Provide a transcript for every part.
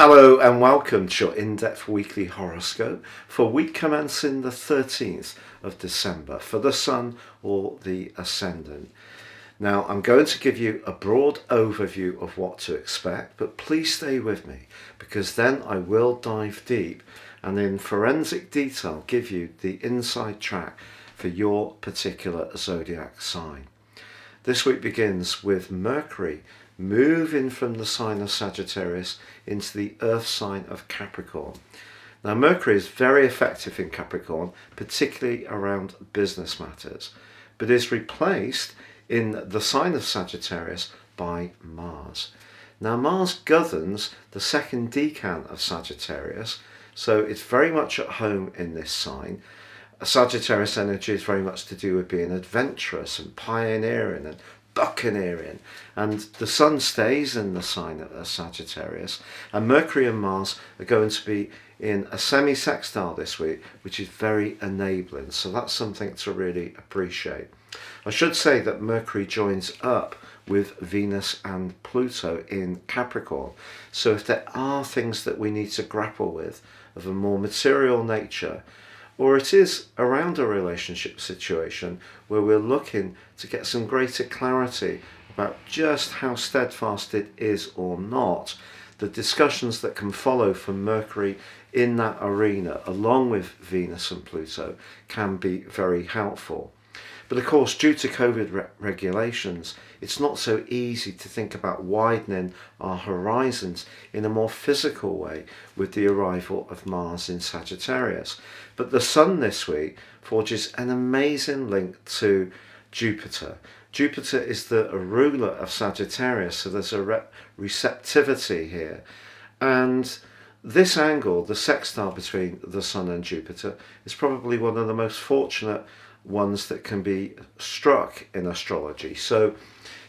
Hello and welcome to your in-depth weekly horoscope for week commencing the 13th of December for the Sun or the Ascendant. Now I'm going to give you a broad overview of what to expect, but please stay with me because then I will dive deep and in forensic detail give you the inside track for your particular zodiac sign. This week begins with Mercury moving from the sign of Sagittarius into the earth sign of Capricorn. Now Mercury is very effective in Capricorn, particularly around business matters, but is replaced in the sign of Sagittarius by Mars. Now Mars governs the second decan of Sagittarius, so it's very much at home in this sign. Sagittarius energy is very much to do with being adventurous and pioneering and buccaneering, and the Sun stays in the sign of Sagittarius, and Mercury and Mars are going to be in a semi-sextile this week, which is very enabling, so that's something to really appreciate. I should say that Mercury joins up with Venus and Pluto in Capricorn, so if there are things that we need to grapple with of a more material nature, or it is around a relationship situation where we're looking to get some greater clarity about just how steadfast it is or not, the discussions that can follow from Mercury in that arena, along with Venus and Pluto, can be very helpful. But of course, due to COVID regulations, it's not so easy to think about widening our horizons in a more physical way with the arrival of Mars in Sagittarius. But the Sun this week forges an amazing link to Jupiter. Jupiter is the ruler of Sagittarius, so there's a receptivity here. And this angle, the sextile between the Sun and Jupiter, is probably one of the most fortunate ones that can be struck in astrology. So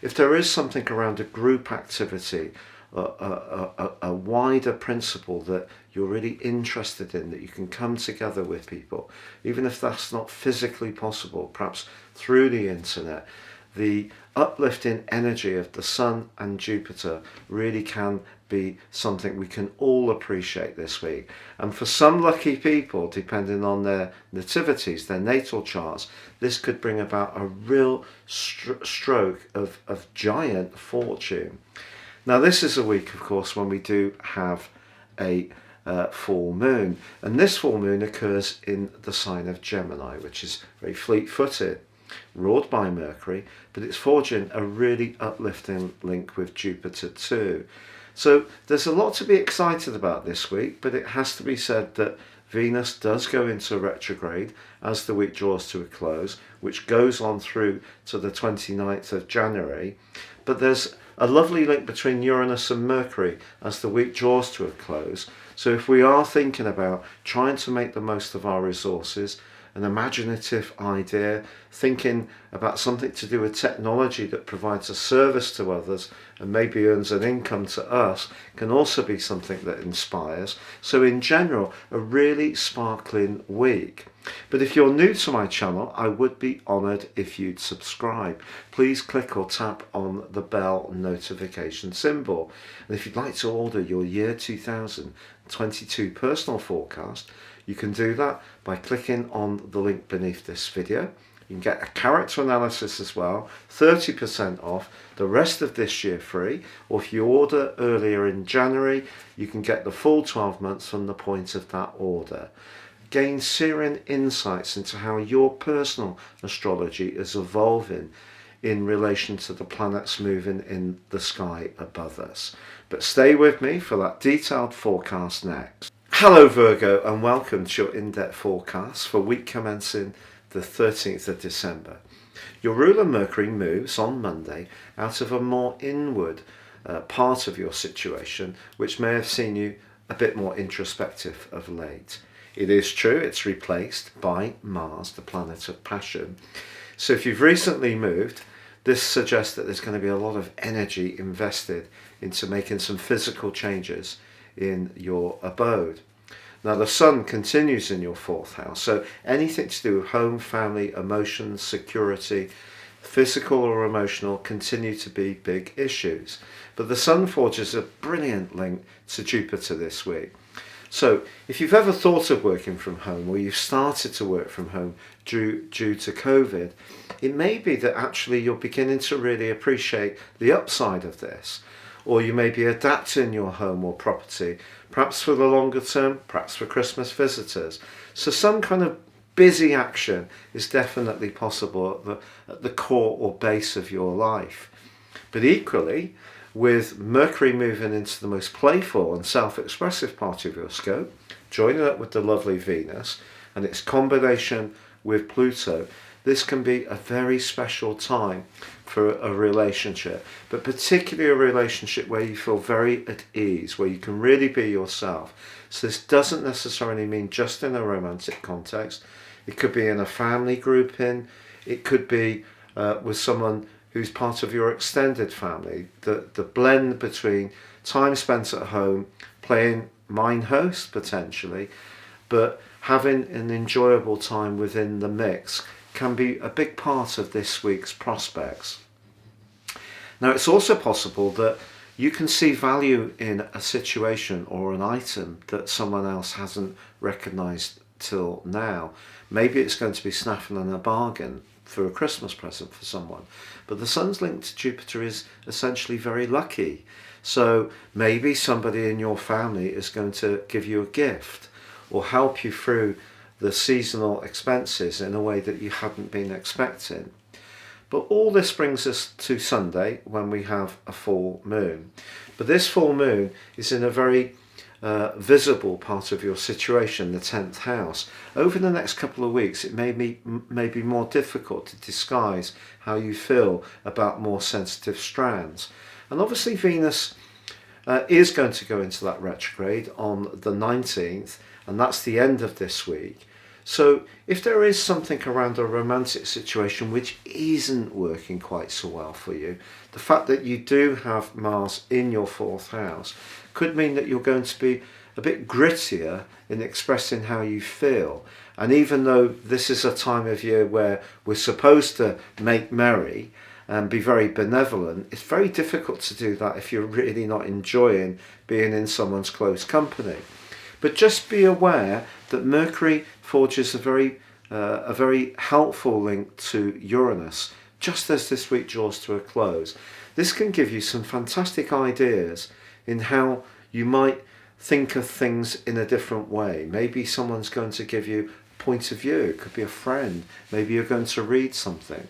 if there is something around a group activity, a wider principle that you're really interested in, that you can come together with people, even if that's not physically possible, perhaps through the internet, the uplifting energy of the Sun and Jupiter really can be something we can all appreciate this week. And for some lucky people, depending on their nativities, their natal charts, this could bring about a real stroke of giant fortune. Now this is a week, of course, when we do have a full moon, and this full moon occurs in the sign of Gemini, which is very fleet-footed, ruled by Mercury, but it's forging a really uplifting link with Jupiter too. So there's a lot to be excited about this week, but it has to be said that Venus does go into retrograde as the week draws to a close, which goes on through to the 29th of January. But there's a lovely link between Uranus and Mercury as the week draws to a close. So if we are thinking about trying to make the most of our resources, an imaginative idea, thinking about something to do with technology that provides a service to others and maybe earns an income to us, can also be something that inspires. So in general, a really sparkling week. But if you're new to my channel, I would be honoured if you'd subscribe. Please click or tap on the bell notification symbol. And if you'd like to order your year 2022 personal forecast, you can do that by clicking on the link beneath this video. You can get a character analysis as well, 30% off, the rest of this year free, or if you order earlier in January, you can get the full 12 months from the point of that order. Gain searing insights into how your personal astrology is evolving in relation to the planets moving in the sky above us. But stay with me for that detailed forecast next. Hello Virgo, and welcome to your in-depth forecast for week commencing the 13th of December. Your ruler Mercury moves on Monday out of a more inward part of your situation, which may have seen you a bit more introspective of late. It is true, it's replaced by Mars, the planet of passion. So if you've recently moved, this suggests that there's going to be a lot of energy invested into making some physical changes in your abode. Now the Sun continues in your fourth house, so anything to do with home, family, emotions, security, physical or emotional, continue to be big issues. But the Sun forges a brilliant link to Jupiter this week. So if you've ever thought of working from home, or you've started to work from home due to COVID, it may be that actually you're beginning to really appreciate the upside of this. Or you may be adapting your home or property, perhaps for the longer term, perhaps for Christmas visitors. So some kind of busy action is definitely possible at the core or base of your life. But equally, with Mercury moving into the most playful and self-expressive part of your scope, joining up with the lovely Venus and its combination with Pluto, this can be a very special time for a relationship, but particularly a relationship where you feel very at ease, where you can really be yourself. So this doesn't necessarily mean just in a romantic context. It could be in a family grouping. It could be with someone who's part of your extended family. The blend between time spent at home, playing mind host potentially, but having an enjoyable time within the mix can be a big part of this week's prospects. Now, it's also possible that you can see value in a situation or an item that someone else hasn't recognised till now. Maybe it's going to be snaffing on a bargain for a Christmas present for someone. But the Sun's link to Jupiter is essentially very lucky. So maybe somebody in your family is going to give you a gift or help you through the seasonal expenses in a way that you hadn't been expecting. But all this brings us to Sunday, when we have a full moon. But this full moon is in a very visible part of your situation, the 10th house. Over the next couple of weeks, it may be more difficult to disguise how you feel about more sensitive strands. And obviously Venus is going to go into that retrograde on the 19th, and that's the end of this week. So if there is something around a romantic situation which isn't working quite so well for you, the fact that you do have Mars in your 4th house could mean that you're going to be a bit grittier in expressing how you feel. And even though this is a time of year where we're supposed to make merry and be very benevolent, it's very difficult to do that if you're really not enjoying being in someone's close company. But just be aware that Mercury forges a very helpful link to Uranus just as this week draws to a close. This can give you some fantastic ideas in how you might think of things in a different way. Maybe someone's going to give you a point of view. It could be a friend. Maybe you're going to read something.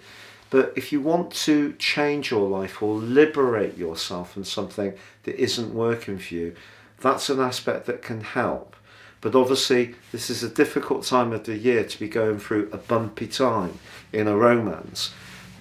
But if you want to change your life or liberate yourself from something that isn't working for you, that's an aspect that can help. But obviously this is a difficult time of the year to be going through a bumpy time in a romance.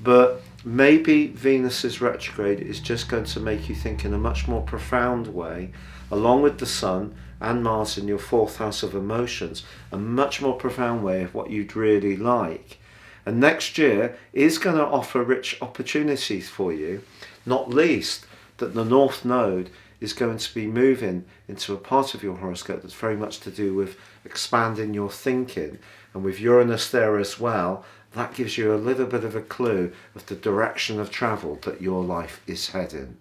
But maybe Venus's retrograde is just going to make you think in a much more profound way, along with the Sun and Mars in your 4th house of emotions, a much more profound way of what you'd really like. And next year is going to offer rich opportunities for you, not least that the North Node is going to be moving into a part of your horoscope that's very much to do with expanding your thinking. And with Uranus there as well, that gives you a little bit of a clue of the direction of travel that your life is heading.